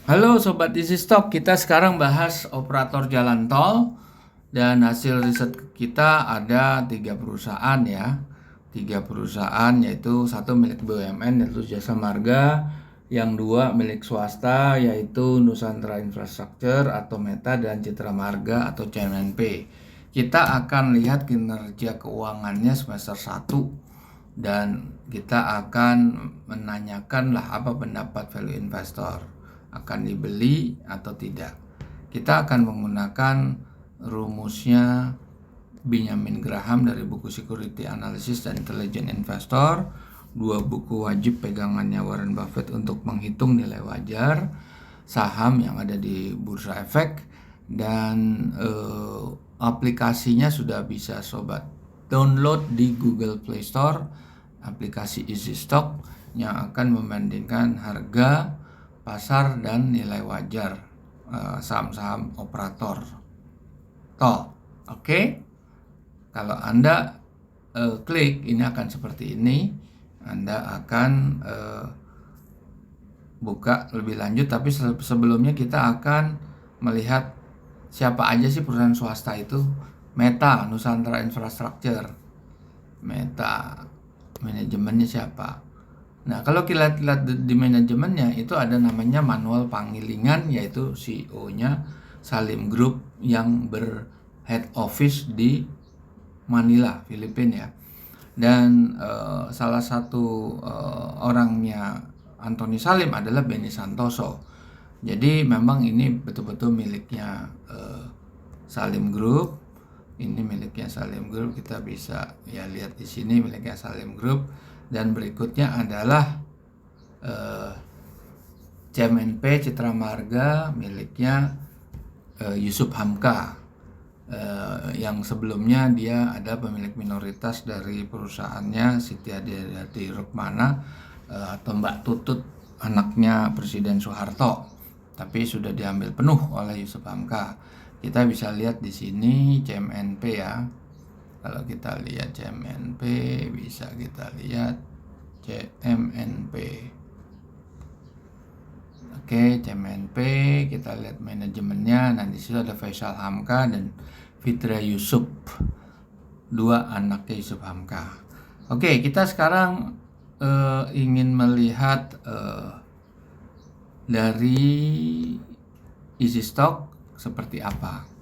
Halo Sobat Easy Stock, kita sekarang bahas operator jalan tol dan hasil riset kita ada 3 perusahaan ya. 3 perusahaan yaitu satu milik BUMN yaitu Jasa Marga, yang dua milik swasta yaitu Nusantara Infrastructure atau Meta dan Citra Marga atau CMNP. Kita akan lihat kinerja keuangannya semester 1 dan kita akan menanyakan lah apa pendapat value investor, akan dibeli atau tidak. Kita akan menggunakan rumusnya Benjamin Graham dari buku Security Analysis dan Intelligent Investor, 2 buku wajib pegangannya Warren Buffett untuk menghitung nilai wajar saham yang ada di Bursa Efek, dan aplikasinya sudah bisa sobat download di Google Play Store, aplikasi Easy Stock yang akan membandingkan harga pasar dan nilai wajar saham-saham operator tol. Oke, kalau Anda klik ini akan seperti ini. Anda akan buka lebih lanjut, tapi sebelumnya kita akan melihat siapa aja sih perusahaan swasta itu. Meta, Nusantara Infrastructure. Meta, manajemennya siapa? Nah, kalau kita lihat di manajemennya itu ada namanya Manuel Pangilingan, yaitu CEO-nya Salim Group yang berhead office di Manila, Filipina ya. Dan salah satu orangnya Anthony Salim adalah Benny Santoso. Jadi memang ini betul-betul miliknya Salim Group. Ini miliknya Salim Group, kita bisa ya lihat di sini miliknya Salim Group. Dan berikutnya adalah CMNP Citra Marga miliknya Yusuf Hamka, yang sebelumnya dia ada pemilik minoritas dari perusahaannya Siti Hadiati Rukmana atau Mbak Tutut, anaknya Presiden Soeharto, tapi sudah diambil penuh oleh Yusuf Hamka. Kita bisa lihat di sini CMNP ya. Kalau kita lihat CMNP, bisa kita lihat CMNP. Oke, CMNP, kita lihat manajemennya. Nah, di situ ada Faisal Hamka dan Fitra Yusuf, 2 anaknya Yusuf Hamka. Oke, kita sekarang ingin melihat dari Easy Stock seperti apa.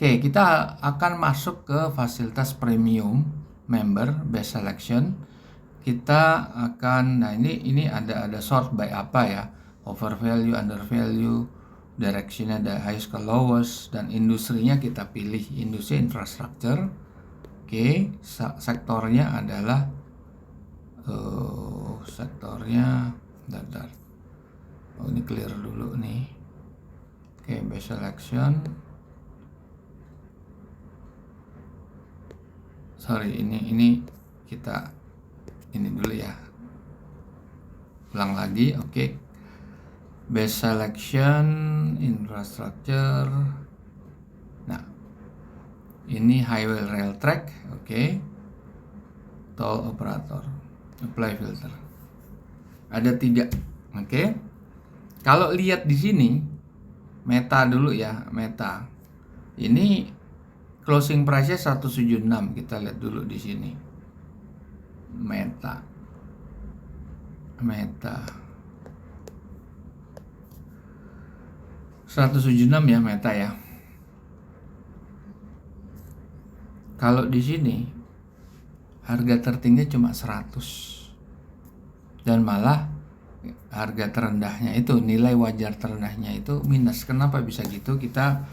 Oke, kita akan masuk ke fasilitas premium member best selection. Kita akan, nah ini ada sort by apa ya, over value, under value, directionnya ada highest ke lowest, dan industrinya kita pilih industri infrastructure. Oke, sektornya adalah sektornya bentar. Oh, ini clear dulu nih. Oke, best selection. Sorry, ini kita ini dulu ya. Ulang lagi, oke. Best selection, infrastructure. Nah, ini highway rail track, oke. Toll operator, apply filter. Ada 3, oke. Kalau lihat di sini, Meta dulu ya, Meta. Ini closing price-nya 176, kita lihat dulu di sini. Meta 176 ya, Meta ya. Kalau di sini harga tertinggi cuma 100, dan malah harga terendahnya itu, nilai wajar terendahnya itu minus. Kenapa bisa gitu? Kita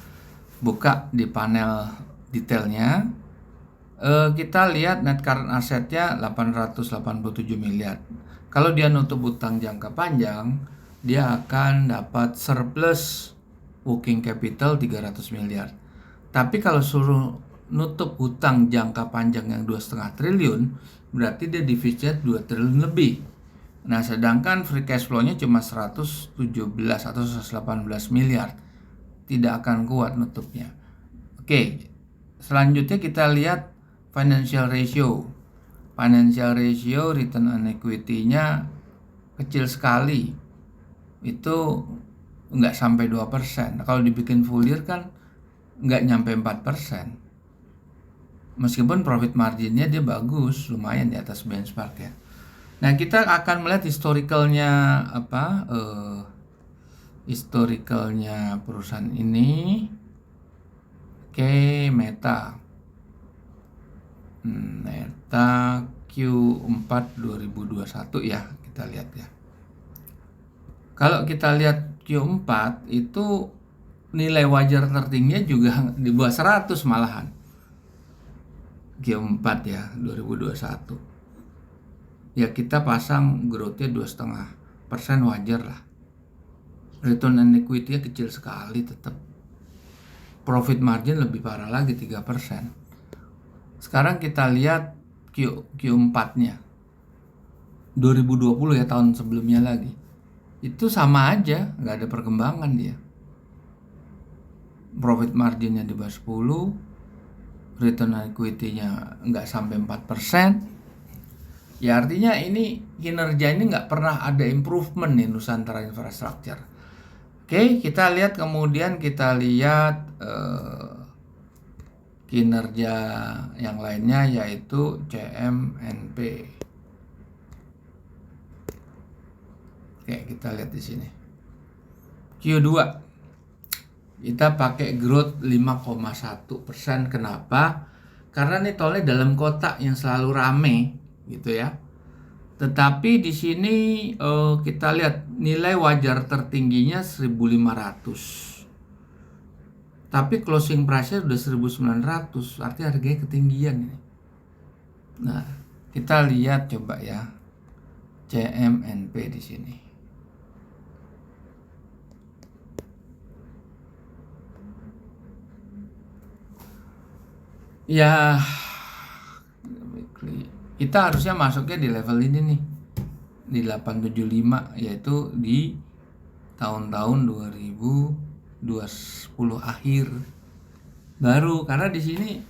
buka di panel detailnya. Kita lihat net current assetnya 887 miliar. Kalau dia nutup utang jangka panjang, dia akan dapat surplus working capital 300 miliar. Tapi kalau suruh nutup hutang jangka panjang yang 2,5 triliun, berarti dia defisit 2 triliun lebih. Nah, sedangkan free cash flow-nya cuma 117 atau 118 miliar. Tidak akan kuat nutupnya. Oke, selanjutnya kita lihat financial ratio. Financial ratio, return on equity-nya kecil sekali. Itu nggak sampai 2%. Kalau dibikin full year kan nggak nyampe 4%. Meskipun profit marginnya dia bagus, lumayan di atas benchmark ya. Nah, kita akan melihat historicalnya historicalnya perusahaan ini. Oke, Meta Q4 2021 ya, kita lihat ya. Kalau kita lihat Q4 itu nilai wajar tertingginya juga di bawah 100 malahan. Q4 ya 2021. Ya kita pasang growth-nya 2,5% wajar lah. Return on equity-nya kecil sekali tetap. Profit margin lebih parah lagi 3%. Sekarang kita lihat Q4-nya. 2020 ya, tahun sebelumnya lagi. Itu sama aja, nggak ada perkembangan dia. Profit marginnya di bawah 10, return on equity-nya nggak sampai 4%. Ya artinya ini kinerja ini nggak pernah ada improvement nih Nusantara Infrastructure. Oke, kita lihat kemudian kinerja yang lainnya yaitu CMNP. Oke, kita lihat di sini. Q2 kita pakai growth 5,1%. Kenapa? Karena ini tolnya dalam kotak yang selalu rame gitu ya. Tetapi di sini kita lihat nilai wajar tertingginya 1.500. Tapi closing price-nya udah 1.900, artinya harganya ketinggian ini. Nah, kita lihat coba ya CMNP di sini. Ya, kita harusnya masuknya di level ini nih, di 875, yaitu di tahun-tahun 2010 akhir baru, karena di sini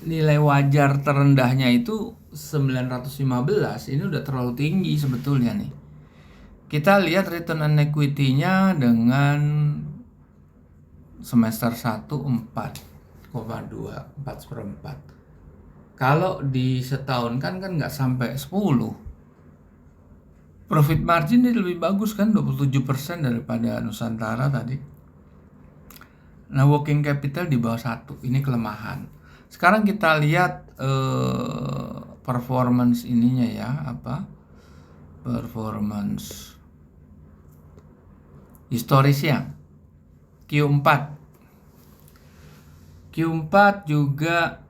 nilai wajar terendahnya itu 915. Ini udah terlalu tinggi sebetulnya nih. Kita lihat return on equity-nya dengan semester 1 4,2, 4/4. Kalau di setahun kan nggak sampai 10. Profit margin ini lebih bagus kan, 27% daripada Nusantara tadi. Nah, working capital di bawah 1, ini kelemahan. Sekarang kita lihat performance ininya ya, performance historisnya. Q4 juga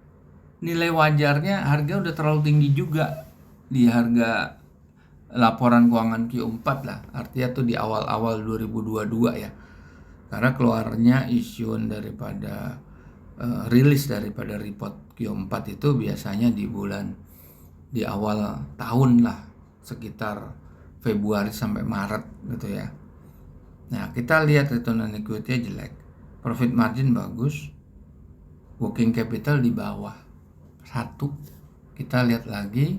nilai wajarnya harga udah terlalu tinggi juga di harga laporan keuangan Q4 lah, artinya tuh di awal-awal 2022 ya, karena keluarnya isun daripada rilis daripada report Q4 itu biasanya di awal tahun lah, sekitar Februari sampai Maret gitu ya. Nah, kita lihat return on equity jelek, profit margin bagus, working capital di bawah 1. Kita lihat lagi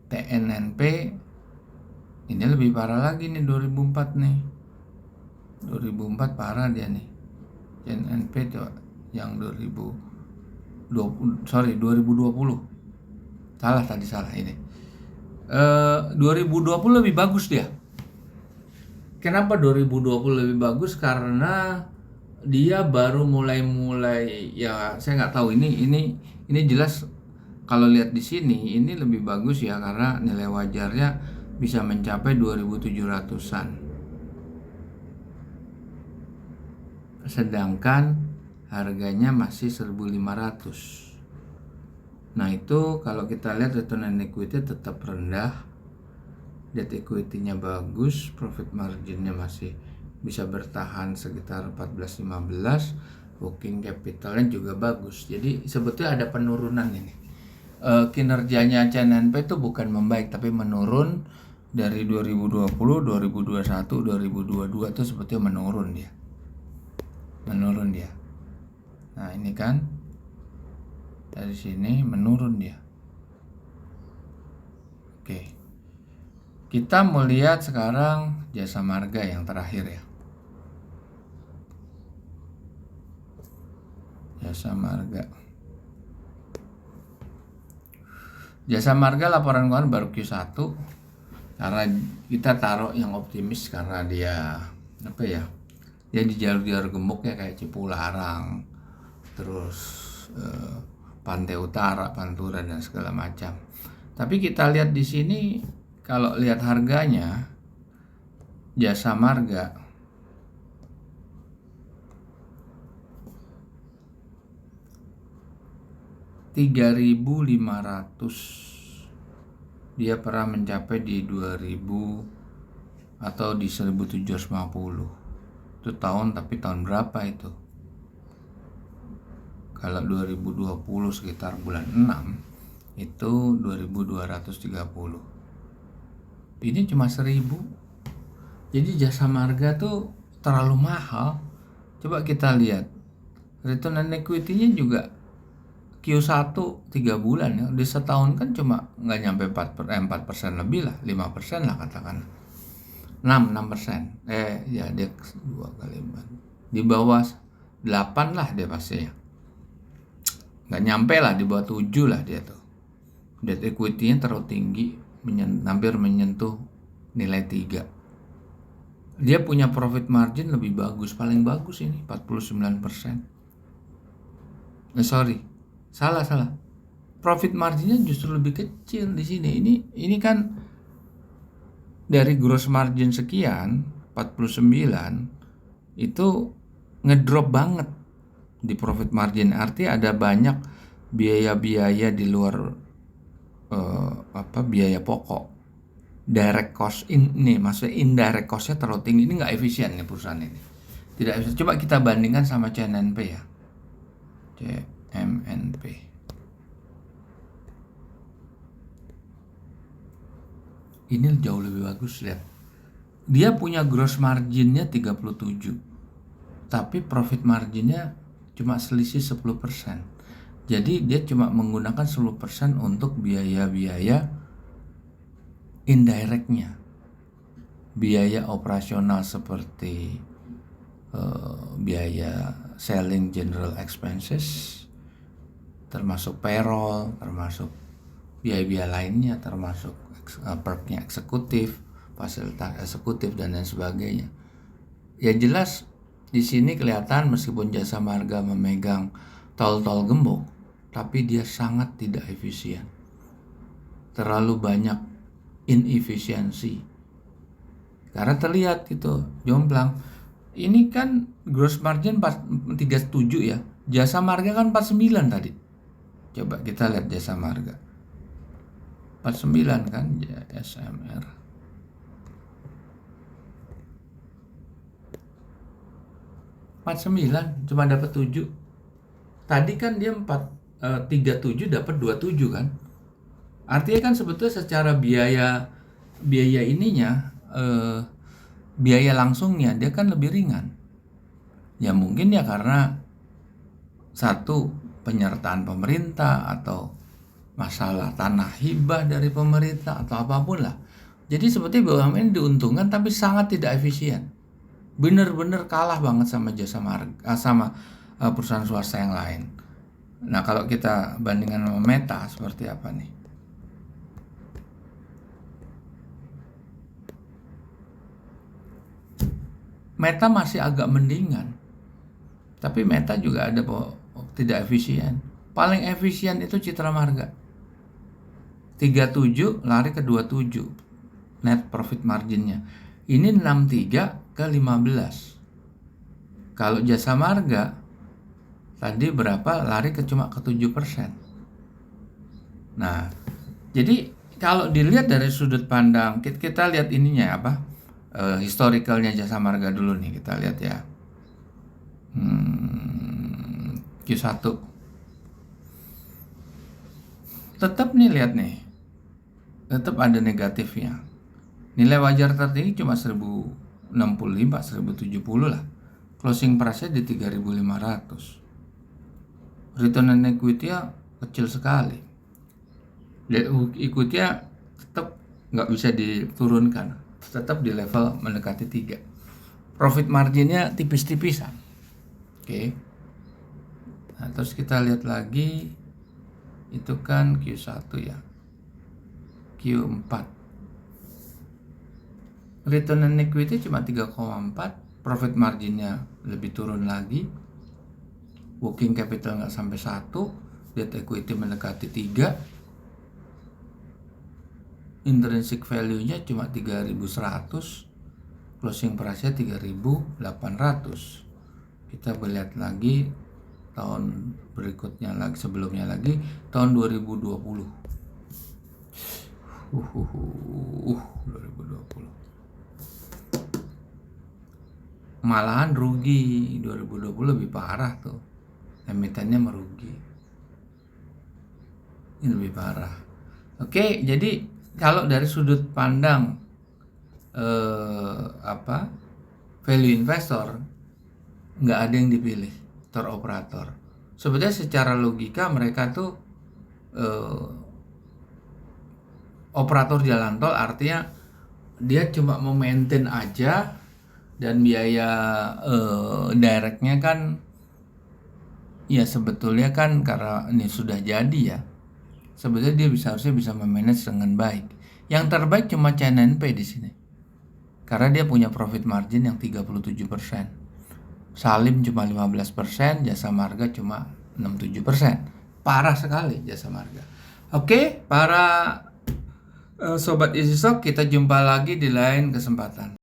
TNNP, ini lebih parah lagi nih, 2004 nih. 2004 parah dia nih. TNNP itu yang 2020. Salah ini. 2020 lebih bagus dia. Kenapa 2020 lebih bagus? Karena dia baru mulai ya, saya nggak tahu ini jelas. Kalau lihat di sini ini lebih bagus ya, karena nilai wajarnya bisa mencapai 2.700-an. Sedangkan harganya masih 1.500. Nah, itu kalau kita lihat return on equity tetap rendah. Debt equity-nya bagus, profit margin-nya masih bisa bertahan sekitar 14-15, working capital-nya juga bagus. Jadi sebetulnya ada penurunan ini. Kinerjanya CNNP itu bukan membaik tapi menurun dari 2020, 2021, 2022 itu sebetulnya menurun dia. Nah, ini kan dari sini menurun dia. Oke. Kita melihat sekarang Jasa Marga yang terakhir ya. Jasa Marga. Jasa Marga laporan keuangan baru Q1 karena kita taruh yang optimis karena dia dia di jalur gemuk ya, kayak Cipularang, terus Pantai Utara, Pantura dan segala macam. Tapi kita lihat di sini, kalau lihat harganya Jasa Marga $3.500, dia pernah mencapai di 2000 atau di 1750 itu tapi tahun berapa itu? Kalau 2020 sekitar bulan 6 itu 2230. Ini cuma 1000. Jadi Jasa Marga tuh terlalu mahal. Coba kita lihat return on equity-nya juga Q1 3 bulan ya, di setahun kan cuma nggak nyampe 4% lebih lah, 5% lah katakan, 6%. Ya dia 2 kali 4, di bawah 8 lah dia pasti ya, nggak nyampe lah, di bawah 7 lah dia tuh. Debt equity-nya terlalu tinggi, hampir menyentuh nilai 3. Dia punya profit margin lebih bagus, paling bagus ini 49%. Salah. Profit marginnya justru lebih kecil di sini. Ini kan dari gross margin sekian 49 itu ngedrop banget di profit margin. Artinya ada banyak biaya-biaya di luar biaya pokok. Direct cost ini, maksudnya indirect costnya terlalu tinggi. Ini nggak efisien nih perusahaan ini. Tidak efisien. Coba kita bandingkan sama CNNP ya. CMNP. Ini jauh lebih bagus, lihat. Dia punya gross marginnya 37, tapi profit marginnya cuma selisih 10%. Jadi dia cuma menggunakan 10% untuk biaya-biaya indirectnya. Biaya operasional seperti biaya selling general expenses, termasuk payroll, termasuk biaya-biaya lainnya, termasuk perknya eksekutif, fasilitas eksekutif dan lain sebagainya. Ya jelas di sini kelihatan meskipun Jasa Marga memegang tol-tol gembok, tapi dia sangat tidak efisien. Terlalu banyak inefisiensi. Karena terlihat itu jomplang. Ini kan gross margin 37 ya. Jasa Marga kan 49 tadi. Coba kita lihat Jasa Marga. 49 kan SMR. Cuma dapat 7. Tadi kan dia 37 dapat 27 kan. Artinya kan sebetulnya secara biaya ininya biaya langsungnya dia kan lebih ringan. Ya mungkin ya karena satu, penyertaan pemerintah atau masalah tanah hibah dari pemerintah atau apapun lah. Jadi seperti BUMN diuntungkan tapi sangat tidak efisien. Bener-bener kalah banget sama Jasa Marga, sama perusahaan swasta yang lain. Nah kalau kita bandingkan sama Meta seperti apa nih? Meta masih agak mendingan, tapi Meta juga ada tidak efisien. Paling efisien itu Citra Marga, 37 lari ke 27 net profit marginnya. Ini 63 ke 15. Kalau Jasa Marga tadi berapa, lari cuma ke 7%. Nah jadi kalau dilihat dari sudut pandang, kita lihat ininya apa, historicalnya Jasa Marga dulu nih, kita lihat ya. Q1 tetap nih, lihat nih, tetap ada negatifnya. Nilai wajar tertinggi cuma 1065, 1070 lah. Closing price-nya di 3.500. Return on equity-nya kecil sekali. Equity-nya tetap nggak bisa diturunkan, tetap di level mendekati 3. Profit marginnya tipis-tipisan. Oke. Nah, terus kita lihat lagi itu kan Q1 ya. Q4. Return on equity cuma 3,4, profit marginnya lebih turun lagi. Working capital nggak sampai 1, debt equity mendekati 3. Intrinsic value-nya cuma 3.100, closing price-nya 3.800. Kita melihat lagi tahun berikutnya lagi, sebelumnya lagi tahun 2020. 2020. Malahan rugi, 2020 lebih parah tuh. Emitennya merugi. Ini lebih parah. Oke, jadi kalau dari sudut pandang value investor, nggak ada yang dipilih tour operator. Sebenarnya secara logika mereka tuh operator jalan tol, artinya dia cuma memaintain aja, dan biaya directnya kan ya sebetulnya kan karena ini sudah jadi ya, sebetulnya dia harusnya bisa memanage dengan baik. Yang terbaik cuma CNNP di sini, karena dia punya profit margin yang 37%. Salim cuma 15%, Jasa Marga cuma 67%. Parah sekali Jasa Marga. Oke, para Sobat Easy Stock, kita jumpa lagi di lain kesempatan.